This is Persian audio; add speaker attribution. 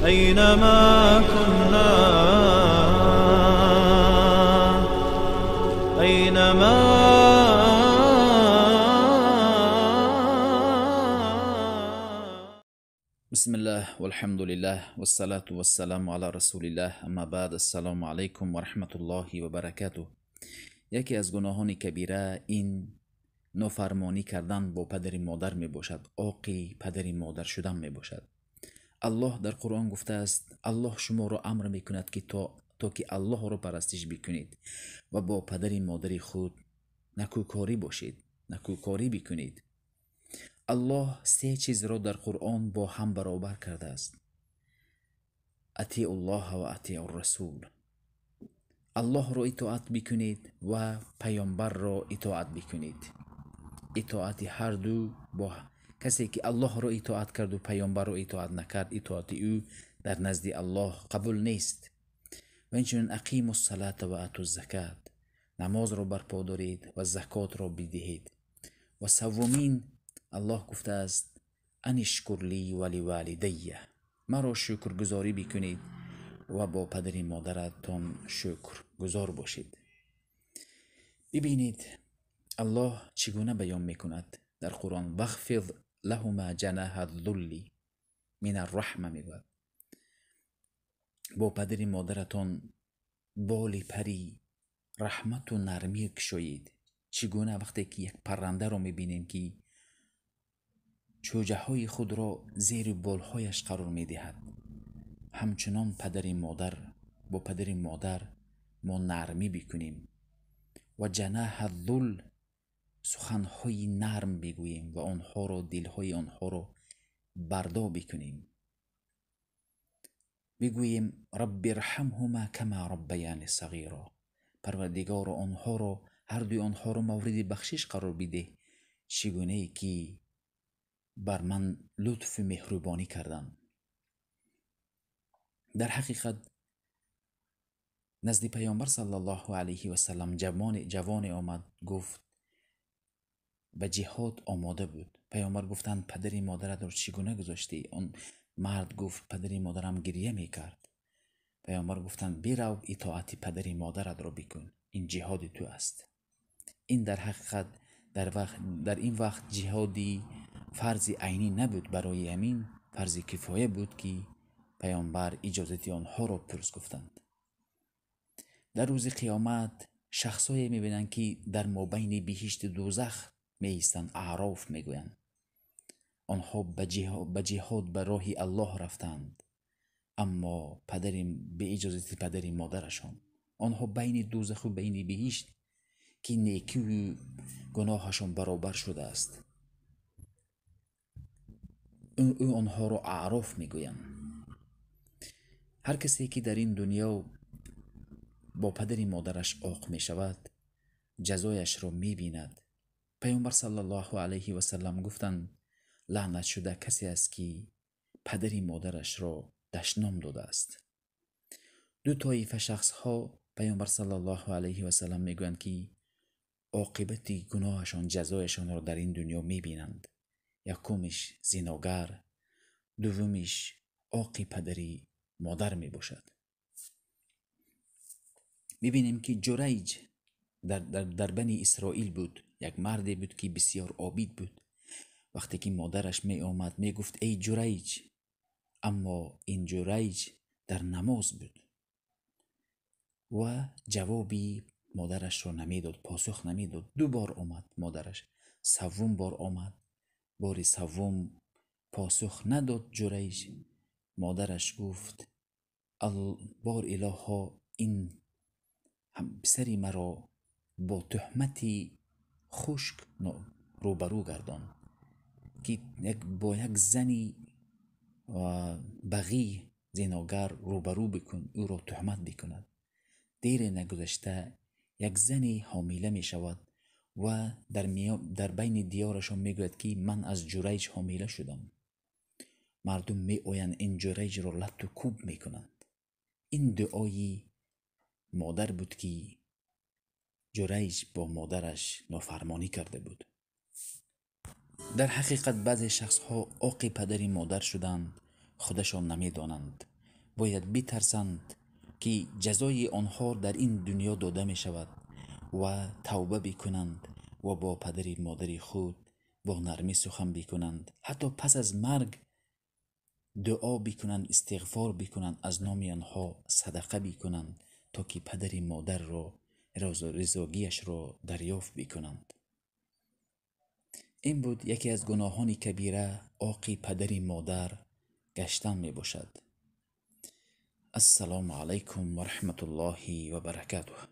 Speaker 1: أينما كنا أينما
Speaker 2: بسم الله والحمد لله والصلاة والسلام على رسول الله. اما بعد، السلام علیکم و رحمت الله و برکاته. یکی از گناهان کبیره این نافرمانی کردن با پدر مادر می باشد. عاقی پدر مادر شدن می باشد. الله در قرآن گفته است الله شما را امر می کند که تا که الله را پرستش بکنید و با پدر مادر خود نکوکاری باشید، نکوکاری بکنید. الله سه چیز را در قرآن با هم برابر کرده است: اطیع الله و اطیع الرسول. الله را اطاعت بکنید و پیامبر را اطاعت بکنید. اطاعت هر دو با کسی که الله را اطاعت کرد و پیامبر را اطاعت نکرد، اطاعت او در نزد الله قبول نیست. و اینچنین اقیموا الصلاة و اتوا الزکات، نماز را برپا دارید و زکات را بدهید. و سومین، الله گفته است ان اشکر لی و لوالدی، مرا شکر گزاری بکنید و با پدر مادرتان شکر گزار باشید. ببینید الله چگونه بیان میکند در قرآن: واخفض لهما جناح الذل من الرحمه، میگوید با پدر مادرتان بال پری رحمت و نرمی کشایید. چگونه؟ وقتی که یک پرنده را میبینیم که چوجه های خود را زیر بالهایش قرار میدهد، همچنان پدر مادر، با پدر مادر ما نرمی بکنیم و جناح الذل، سخنهای نرم بگوییم و آنها را، دلهای آنها را بردا بکنیم. بگوییم رب ارحمهما کما ربیانی صغیرا، پروردگار آنها را، هر دوی آنها را مورد بخشش قرار بده چگونه ای که بر من لطف مهربانی کردن. در حقیقت نزد پیامبر صلی الله علیه و سلم جوان آمد، گفت به جهاد آماده بود. پیامبر گفتند پدر مادرت را چگونه گذاشتی؟ آن مرد گفت پدر مادرم گریه میکرد. پیامبر گفتند برو اطاعت پدر مادرت را بکن، این جهاد تو است. این در حقیقت در این وقت جهادی فرض عینی نبود، برای همین فرض کفایه بود که پیامبر اجازت آنها را پرس گفتند. در روز قیامت شخصایی میبینند که در مابین بهشت دوزخ میایستند، اعراف میگویند. آنها به جهاد به راه الله رفتند، اما به اجازت پدر مادرشان. آنها بین دوزخ و بین بهشت که نیکی و گناهشان برابر شده است، او آنها را اعراف میگویند. هر کسی که در این دنیا با پدر مادرش عاق می شود جزایش را می بیند. پیامبر صلی الله علیه و سلم گفتند لعنت شده کسی است که پدر مادرش را دشنام داده است. دو طایفه شخص ها پیامبر صلی الله علیه و سلم می گویند که عاقبت گناهشان، جزایشان را در این دنیا می بینند. یکمش زناگر، دومیش عاق پدری مادر می باشد. میبینیم که جریج در بنی اسرائیل بود. یک مردی بود که بسیار عابد بود. وقتی که مادرش می آمد می گفت ای جریج، اما این جریج در نماز بود و جوابی مادرش را نمیداد، پاسخ نمیداد. دو بار آمد مادرش، سوم بار آمد، بار سوم پاسخ نداد جریج. مادرش گفت بار الها، این پسری مرا با تهمتی خشک روبرو گردان که با یک زنی بغی، زناگر روبرو بکن، او را تهمت بکند. دیر نگذشته یک زنی حامله می شود و در بین دیارشان می گوید که من از جریج حامله شدم. مردم می آیند این جریج را لط و کوب می کنند. این دعای مادر بود که جریج با مادرش نافرمانی کرده بود. در حقیقت بعضی شخص ها عاق پدری مادر شدند، خودشان نمی دانند. باید بترسند که جزای آنها در این دنیا داده می شود و توبه بکنند و با پدر مادر خود با نرمی سخن بکنند، حتی پس از مرگ دعا بکنند، استغفار بکنند، از نام آنها صدقه بکنند تا که پدر مادر را رضاگیش را دریافت بکنند. این بود یکی از گناهان کبیره، عاق پدر مادر گشتن می باشد. السلام علیکم و رحمت الله و برکاته.